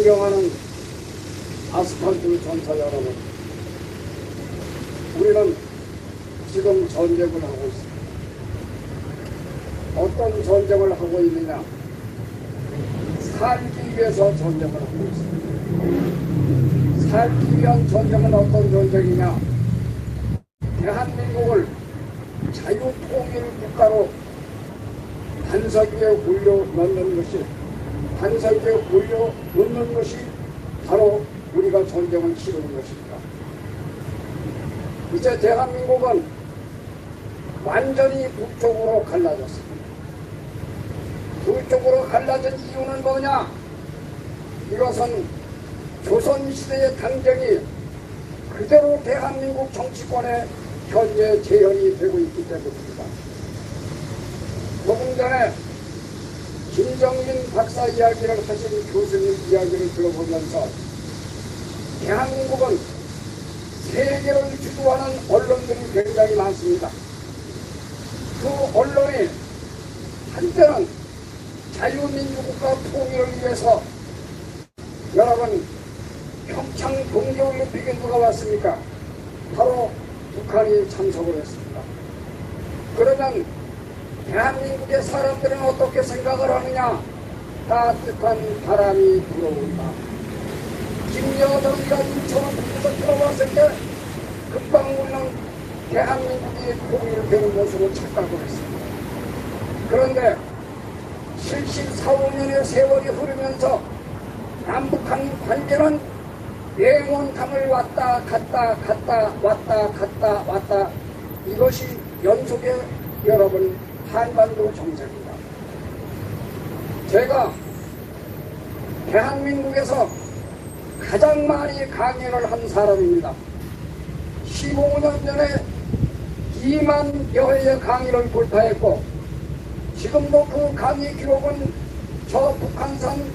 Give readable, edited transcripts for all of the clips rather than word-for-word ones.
존경하는 아스팔트 전사 여러분, 우리는 지금 전쟁을 하고 있습니다. 어떤 전쟁을 하고 있느냐? 살기 위해서 전쟁을 하고 있습니다. 살기 위한 전쟁은 어떤 전쟁이냐? 대한민국을 자유통일 국가로 반석 위에 올려놓는 것이, 반석 위에 올려놓는 것이 바로 우리가 전쟁을 치르는 것입니다. 이제 대한민국은 완전히 북쪽으로 갈라졌습니다. 북쪽으로 갈라진 이유는 뭐냐? 이것은 조선시대의 당정이 그대로 대한민국 정치권에 현재 재현이 되고 있기 때문입니다. 조금 전에 김정민 박사 이야기를 하신 교수님 이야기를 들어보면서 대한민국은 세계를 주도하는 언론들이 굉장히 많습니다. 그 언론이 한때는 자유민주국가 통일을 위해서 여러분 평창 동계올림픽에 누가 왔습니까? 바로 북한이 참석을 했습니다. 그러면 대한민국의 사람들은 어떻게 생각을 하느냐? 따뜻한 바람이 불어온다. 김여정이가 인천에서 들어왔을 때 금방 우리는 대한민국이 통일되는 모습을 착각을 했습니다. 그런데 74, 5년의 세월이 흐르면서 남북한 관계는 냉온탕을 왔다 갔다 갔다 왔다 갔다 왔다, 이것이 연속의 여러분 한반도 정세입니다. 제가 대한민국에서 가장 많이 강연을 한 사람입니다. 15년 전에 2만여 회의 강의를 돌파했고, 지금도 그 강의 기록은 저 북한산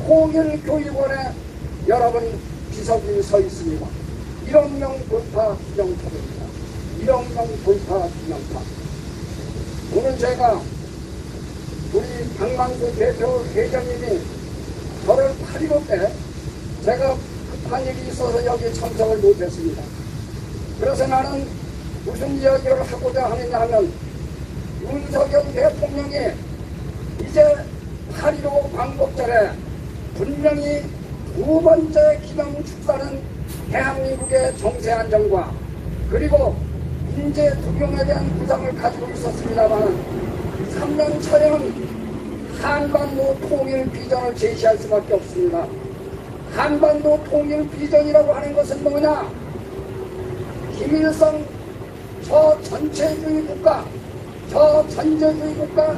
통일교육원에 여러분 비석이 서 있습니다. 1억 명 돌파 기념탑입니다. 1억 명 돌파 기념탑. 오늘 제가 우리 박만수 대표 회장님이 저를 8.15 때 제가 급한 일이 있어서 여기 참석을 못했습니다. 그래서 나는 무슨 이야기를 하고자 하느냐 하면, 윤석열 대통령이 이제 8.15 광복절에 분명히 두 번째 기념 축사는 대한민국의 정세 안정과 그리고 인재 두경에 대한 부담을 가지고 있었습니다만, 3년 차에는 한반도 통일 비전을 제시할 수밖에 없습니다. 한반도 통일 비전이라고 하는 것은 뭐냐? 김일성 저 전체주의 국가, 저 전제주의 국가,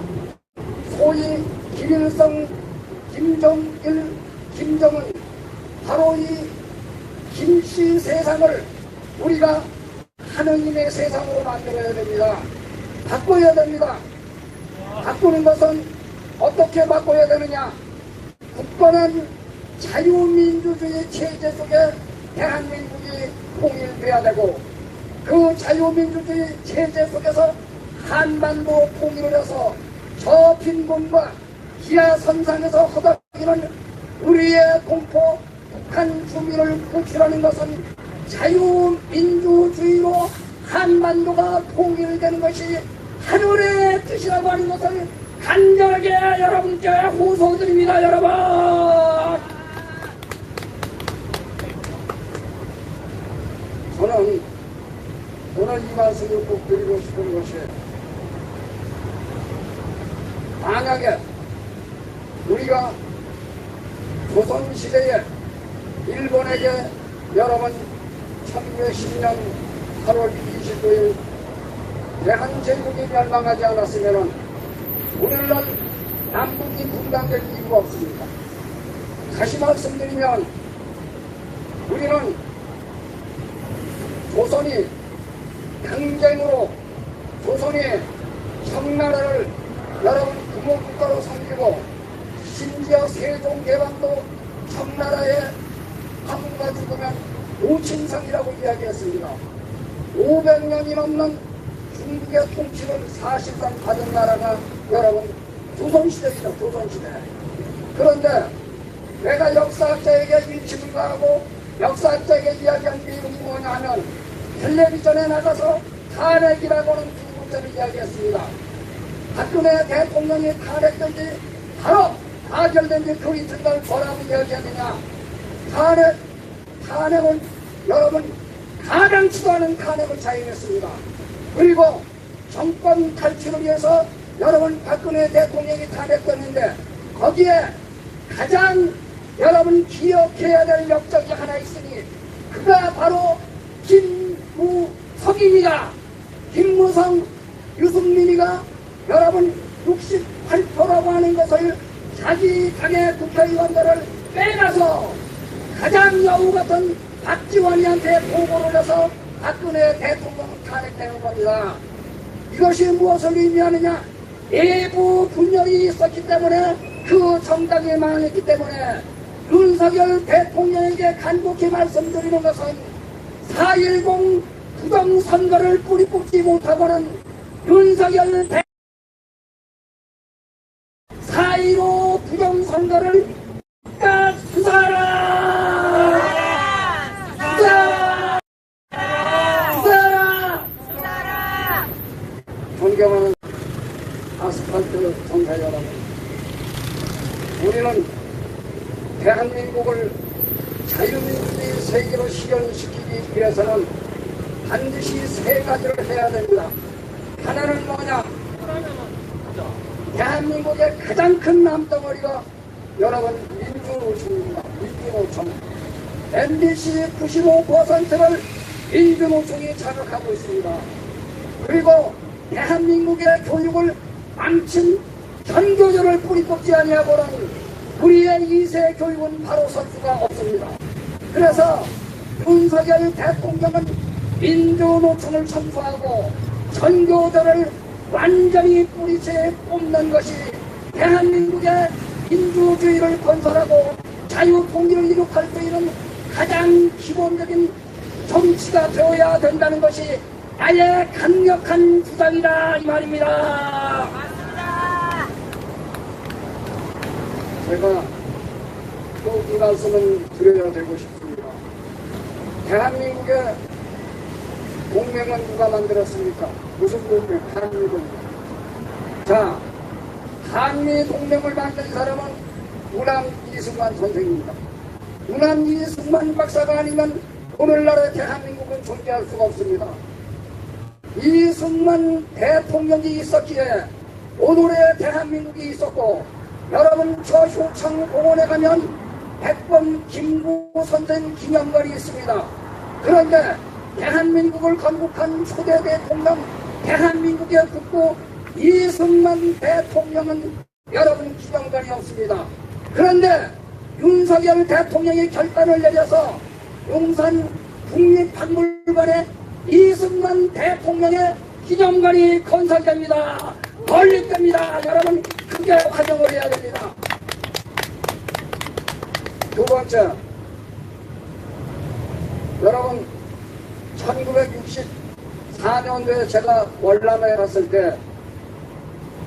소위 김일성, 김정일, 김정은, 바로 이 김씨 세상을 우리가 하느님의 세상으로 만들어야 됩니다. 바꿔야 됩니다. 바꾸는 것은 어떻게 바꿔야 되느냐? 국가는 자유민주주의 체제 속에 대한민국이 통일돼야 되고, 그 자유민주주의 체제 속에서 한반도 통일을 해서 저 빈곤과 기아선상에서 허덕이는 우리의 공포 북한 주민을 구출하는 것은 자유민주주의로 한반도가 통일되는 것이 하늘의 뜻이라고 하는 것을 간절하게 여러분께 호소드립니다. 여러분, 저는 오늘 이 말씀을 꼭 드리고 싶은 것이, 만약에 우리가 조선시대에 일본에게 여러분 1910년 8월 29일 대한제국이 멸망하지 않았으면 오늘날 남북이 분단될 이유가 없습니다. 다시 말씀드리면 우리는 조선이 강쟁으로 조선이 청나라를 여러분 부모국가로 섬기고, 심지어 세종대왕도 청나라의 한국가 죽으면 오친상이라고 이야기했습니다. 500년이 넘는 중국의 통치를 사실상 받은 나라가 여러분 조선시대입니다. 조선시대. 그런데 내가 역사학자에게 일침을 가하고 역사학자에게 이야기한 이유는 뭐냐 하면 텔레비전에 나가서 탄핵이라고는 두 번째로 이야기했습니다. 박근혜 대통령이 탄핵된 지 바로 파결된 지 그 이튿날 뭐라고 이야기하느냐. 탄핵은 여러분 가당치도 않은 탄핵을 자행했습니다. 그리고 정권 탈출을 위해서 여러분 박근혜 대통령이 탄핵됐는데 거기에 가장 여러분 기억해야 될 역적이 하나 있으니 그가 바로 김무성입니다. 김무성, 유승민이가 여러분 68표라고 하는 것을 자기 당의 국회의원들을 빼가서 가장 여우 같은 박지원이한테 보고를 해서 박근혜 대통령은 탄핵되는 겁니다. 이것이 무엇을 의미하느냐? 내부 분열이 있었기 때문에 그 정당이 망했기 때문에 윤석열 대통령에게 간곡히 말씀드리는 것은 4.10 부정선거를 뿌리 뽑지 못하고는 윤석열 4.15 부정선거를 수사라! 수사라! 수사라! 수사라! 존경하는 아스팔트 정사 여러분, 우리는 대한민국을 자유민주주의 세계로 실현시키기 위해서는 반드시 세 가지를 해야 됩니다. 하나는 뭐냐? 대한민국의 가장 큰 남덩어리가 여러분 민주노총입니다. 민주노총. MBC 95%를 민주노총이 장악하고 있습니다. 그리고 대한민국의 교육을 망친 전교조를 뿌리 뽑지 아니하고는 우리의 2세 교육은 바로 설 수가 없습니다. 그래서 윤석열 대통령은 민주노총을 청소하고 전교조를 완전히 뿌리채 뽑는 것이 대한민국의 민주주의를 건설하고 자유통일을 이룩할 수 있는 가장 기본적인 정치가 되어야 된다는 것이 나의 강력한 주장이다 이 말입니다. 맞습니다. 제가 또 이 말씀을 드려야 되고 싶습니다. 대한민국의 동맹은 누가 만들었습니까? 무슨 동맹? 한미동맹. 자, 한미동맹을 만든 사람은 우남 이승만 선생입니다. 우남 이승만 박사가 아니면 오늘날의 대한민국은 존재할 수가 없습니다. 이승만 대통령이 있었기에 오늘의 대한민국이 있었고, 여러분 저 효창 공원에 가면 백범 김구 선생 기념관이 있습니다. 그런데 대한민국을 건국한 초대 대통령 대한민국의 국부 이승만 대통령은 여러분 기념관이 없습니다. 그런데 윤석열 대통령이 결단을 내려서 용산 국립박물관에 이승만 대통령의 기념관이 건설됩니다. 건립됩니다. 여러분 크게 환영을 해야 됩니다. 두 번째, 여러분 1964년도에 제가 월남에 갔을 때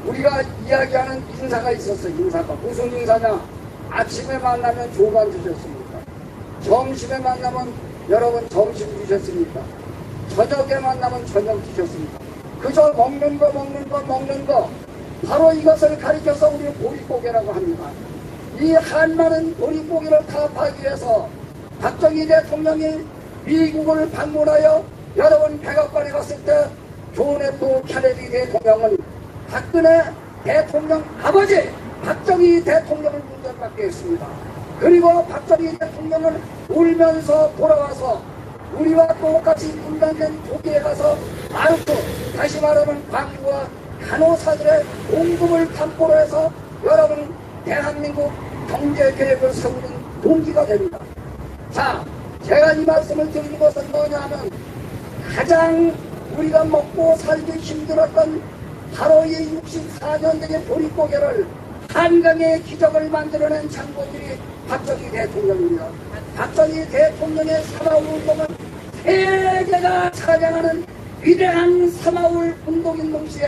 우리가 이야기하는 인사가 있었어요. 인사가 무슨 인사냐? 아침에 만나면 조반 주셨습니까? 점심에 만나면 여러분 점심 주셨습니까? 저녁에 만나면 저녁 주셨습니까? 그저 먹는 거 바로 이것을 가리켜서 우리 보릿고개라고 합니다. 이 한많은 보릿고개를 타협하기 위해서 박정희 대통령이 미국을 방문하여 여러분 백악관에 갔을 때 존 F 케네디 대통령은 박근혜 대통령 아버지 박정희 대통령을 문전받게 했습니다. 그리고 박정희 대통령은 울면서 돌아와서 우리와 똑같이 분단된 독일에 가서 마르크, 다시 말하면 광주와 간호사들의 공급을 담보로 해서 여러분 대한민국 경제계획을 세우는 동기가 됩니다. 자, 제가 이 말씀을 드리는 것은 뭐냐 하면 가장 우리가 먹고 살기 힘들었던 바로 이 64년대의 보릿고개를 한강의 기적을 만들어낸 장본인이 박정희 대통령입니다. 박정희 대통령의 사마울운동은 세계가 찬양하는 위대한 사마울 운동인 동시에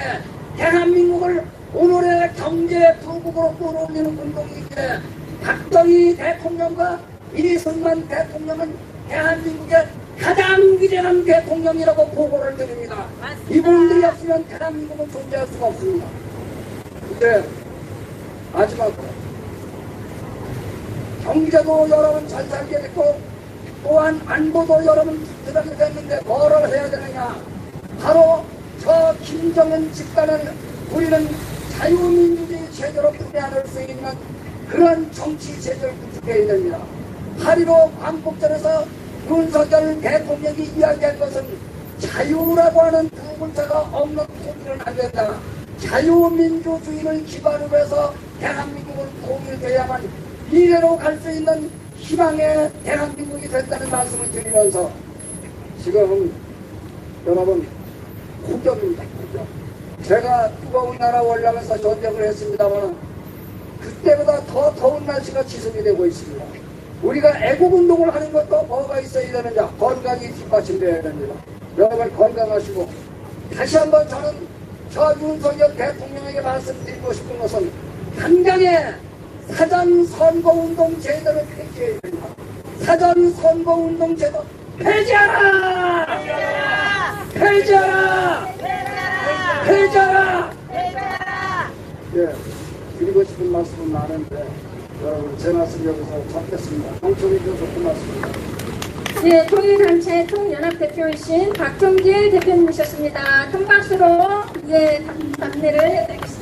대한민국을 오늘의 경제 부국으로 끌어올리는 운동이기에 박정희 대통령과 이승만 대통령은 대한민국의 가장 위대한 대통령이라고 보고를 드립니다. 맞습니다. 이분들이 없으면 대한민국은 존재할 수가 없습니다. 이제 마지막으로 경제도 여러분 잘 살게 됐고 또한 안보도 여러분 든든하게 됐는데 뭐를 해야 되느냐. 바로 저 김정은 집단을 우리는 자유민주주의 제대로 분배할 수 있는 그런 정치 제도를 구축해야 됩니다. 8.15 광복절에서 윤석열 대통령이 이야기한 것은 자유라고 하는 두 글자가 없는 통일은 안 된다. 자유민주주의를 기반으로 해서 대한민국은 통일돼야만 미래로 갈 수 있는 희망의 대한민국이 된다는 말씀을 드리면서 지금 여러분 폭격입니다. 폭격. 제가 뜨거운 나라 원량에서 전쟁을 했습니다만 그때보다 더 더운 날씨가 지속이 되고 있습니다. 우리가 애국운동을 하는 것도 뭐가 있어야 되느냐. 건강이 뒷받침되어야 됩니다. 여러분 건강하시고 다시 한번 저는 저 윤석열 대통령에게 말씀드리고 싶은 것은 당장에 사전선거운동 제도를 폐지해야 됩니다. 사전선거운동 제도 폐지하라! 폐지하라! 폐지하라! 예, 드리고 싶은 말씀은 많은데 여러분 제 말씀 여기서 잡겠습니다. 홍철이 교수 고맙습니다. 네, 통일단체 통연합대표이신 박종길 대표님이셨습니다. 큰 박수로 예, 답례를 해드리겠습니다.